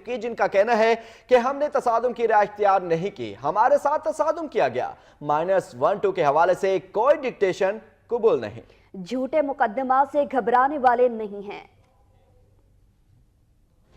شریف کی، جن کا کہنا ہے کہ ہم نے تصادم کی رائے اختیار نہیں کی، ہمارے ساتھ تصادم کیا گیا۔ -1-2 کے حوالے سے کوئی ڈکٹیشن قبول نہیں۔ جھوٹے مقدمات سے گھبرانے والے نہیں ہیں۔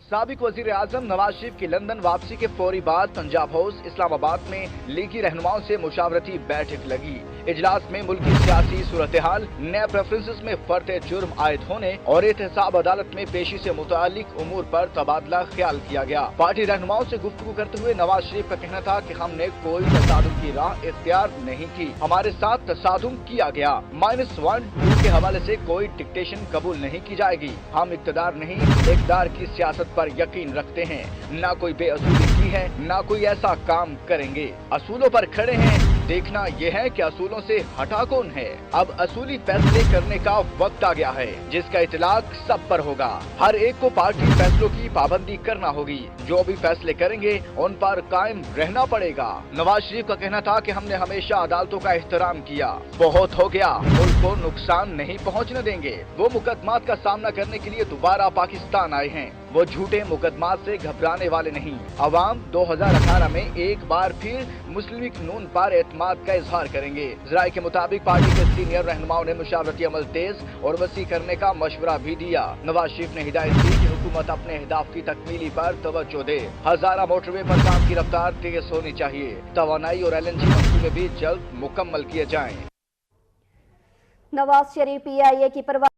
سابق وزیر اعظم نواز شریف کی لندن واپسی کے فوری بعد پنجاب ہاؤس اسلام آباد میں لیگی رہنماؤں سے مشاورتی بیٹھک لگی۔ اجلاس میں ملکی سیاسی صورتحال، نئے پریفرنسز میں فرد جرم عائد ہونے اور احتساب عدالت میں پیشی سے متعلق امور پر تبادلہ خیال کیا گیا۔ پارٹی رہنماؤں سے گفتگو کرتے ہوئے نواز شریف کا کہنا تھا کہ ہم نے کوئی تصادم کی راہ اختیار نہیں کی، ہمارے ساتھ تصادم کیا گیا۔ -1-2 کے حوالے سے کوئی ڈکٹیشن قبول نہیں کی جائے گی۔ ہم اقتدار نہیں، اقتدار کی سیاست پر یقین رکھتے ہیں، نہ کوئی بے اصولی کی ہے، نہ کوئی ایسا کام کریں گے۔ اصولوں پر کھڑے ہیں، دیکھنا یہ ہے کہ اصولوں سے ہٹا کون ہے۔ اب اصولی فیصلے کرنے کا وقت آ گیا ہے، جس کا اطلاق سب پر ہوگا۔ ہر ایک کو پارٹی فیصلوں کی پابندی کرنا ہوگی، جو بھی فیصلے کریں گے ان پر قائم رہنا پڑے گا۔ نواز شریف کا کہنا تھا کہ ہم نے ہمیشہ عدالتوں کا احترام کیا، بہت ہو گیا، ملک کو نقصان نہیں پہنچنے دیں گے۔ وہ مقدمات کا سامنا کرنے کے لیے دوبارہ پاکستان آئے ہیں، وہ جھوٹے مقدمات سے گھبرانے والے نہیں۔ عوام 2018 میں ایک بار پھر مسلم لیگ نون پر اعتماد کا اظہار کریں گے۔ ذرائع کے مطابق پارٹی کے سینئر رہنماؤں نے مشاورتی عمل تیز اور وسیع کرنے کا مشورہ بھی دیا۔ نواز شریف نے ہدایت دی کہ حکومت اپنے اہداف کی تکمیلی پر توجہ دے۔ ہزارہ موٹر وے پر کام کی رفتار تیز ہونی چاہیے۔ توانائی اور LNG منصوبے بھی جلد مکمل کیے جائیں۔ نواز شریف PIA کی پرواز